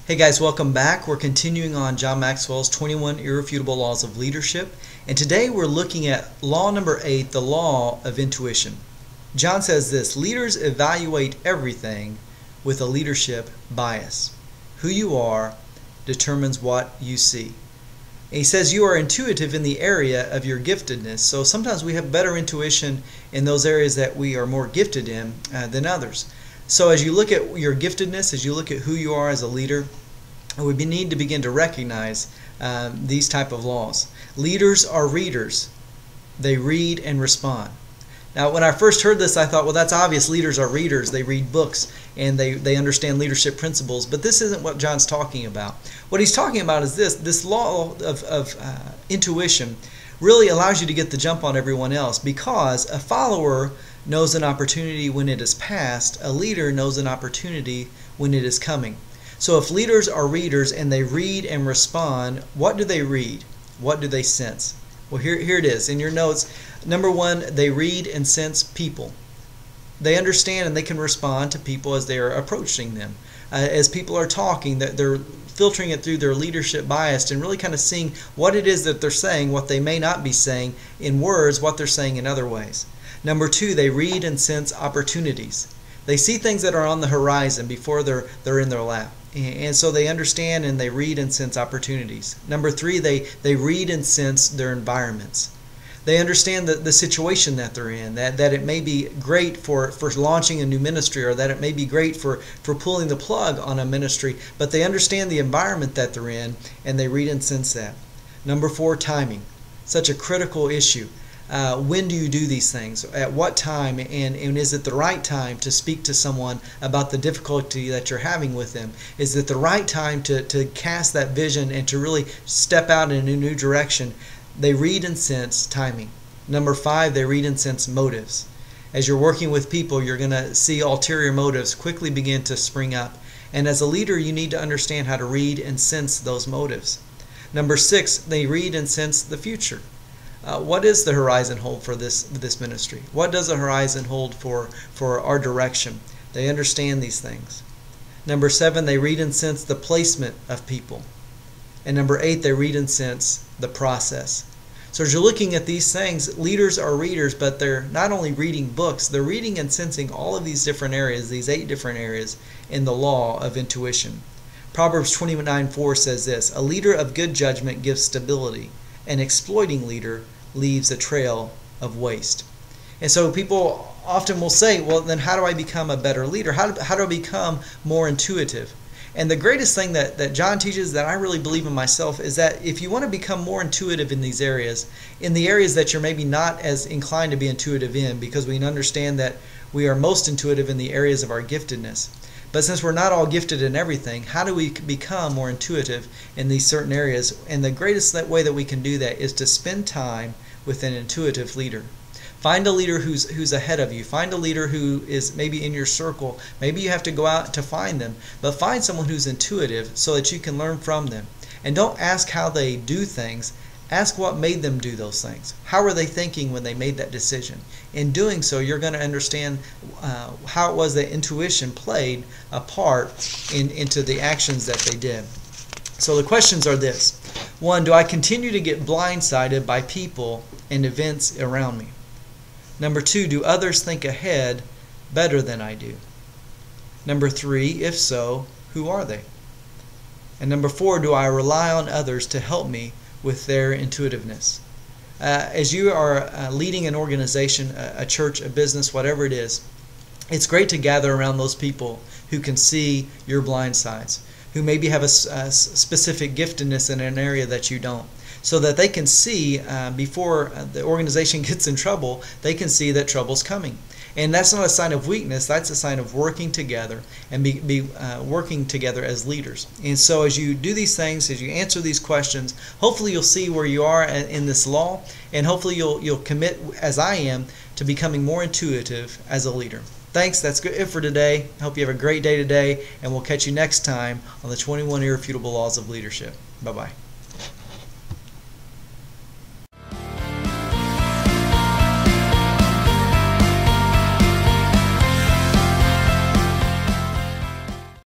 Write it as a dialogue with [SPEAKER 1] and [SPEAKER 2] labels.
[SPEAKER 1] Hey guys, welcome back. We're continuing on John Maxwell's 21 Irrefutable Laws of Leadership. And today we're looking at law number 8, the law of intuition. John says this: leaders evaluate everything with a leadership bias. Who you are determines what you see. And he says you are intuitive in the area of your giftedness. So sometimes we have better intuition in those areas that we are more gifted in than others. So as you look at your giftedness, as you look at who you are as a leader, we need to begin to recognize these type of laws. Leaders are readers. They read and respond. Now, when I first heard this, I thought, well, that's obvious. Leaders are readers. They read books and they understand leadership principles. But this isn't what John's talking about. What he's talking about is this law of intuition really allows you to get the jump on everyone else, because a follower knows an opportunity when it is past. A leader knows an opportunity when it is coming. So if leaders are readers and they read and respond, what do they read? What do they sense? Well, here it is in your notes. Number one, they read and sense people. They understand and they can respond to people as they are approaching them. As people are talking, they're filtering it through their leadership bias and really kind of seeing what it is that they're saying, what they may not be saying in words, what they're saying in other ways. Number two, they read and sense opportunities. They see things that are on the horizon before they're in their lap. And so they understand and they read and sense opportunities. Number three, they read and sense their environments. They understand the situation that they're in, that it may be great for launching a new ministry, or that it may be great for pulling the plug on a ministry, but they understand the environment that they're in and they read and sense that. Number four, timing. Such a critical issue. When do you do these things? At what time? And is it the right time to speak to someone about the difficulty that you're having with them? Is it the right time to cast that vision and to really step out in a new direction? They read and sense timing. Number five, they read and sense motives. As you're working with people, you're going to see ulterior motives quickly begin to spring up. And as a leader, you need to understand how to read and sense those motives. Number six, they read and sense the future. What does the horizon hold for this ministry? What does the horizon hold for our direction? They understand these things. Number seven, they read and sense the placement of people. And number eight, they read and sense the process. So as you're looking at these things, leaders are readers, but they're not only reading books, they're reading and sensing all of these different areas, these 8 different areas in the law of intuition. Proverbs 29:4 says this: a leader of good judgment gives stability. An exploiting leader leaves a trail of waste. And so people often will say, well, then how do I become a better leader? How do I become more intuitive? And the greatest thing that John teaches, that I really believe in myself, is that if you want to become more intuitive in these areas, in the areas that you're maybe not as inclined to be intuitive in, because we understand that we are most intuitive in the areas of our giftedness. But since we're not all gifted in everything, how do we become more intuitive in these certain areas? And the greatest way that we can do that is to spend time with an intuitive leader. Find a leader who's ahead of you. Find a leader who is maybe in your circle. Maybe you have to go out to find them, but find someone who's intuitive so that you can learn from them. And don't ask how they do things. Ask what made them do those things. How were they thinking when they made that decision? In doing so, you're going to understand how it was that intuition played a part into the actions that they did. So the questions are this. 1, do I continue to get blindsided by people and events around me? Number 2, do others think ahead better than I do? Number 3, if so, who are they? And number 4, do I rely on others to help me with their intuitiveness? As you are leading an organization, a church, a business, whatever it is, it's great to gather around those people who can see your blind sides, who maybe have a specific giftedness in an area that you don't, so that they can see before the organization gets in trouble, they can see that trouble's coming. And that's not a sign of weakness, that's a sign of working together and working together as leaders. And so as you do these things, as you answer these questions, hopefully you'll see where you are in this law, and hopefully you'll commit, as I am, to becoming more intuitive as a leader. Thanks, that's it for today. I hope you have a great day today, and we'll catch you next time on the 21 Irrefutable Laws of Leadership. Bye-bye.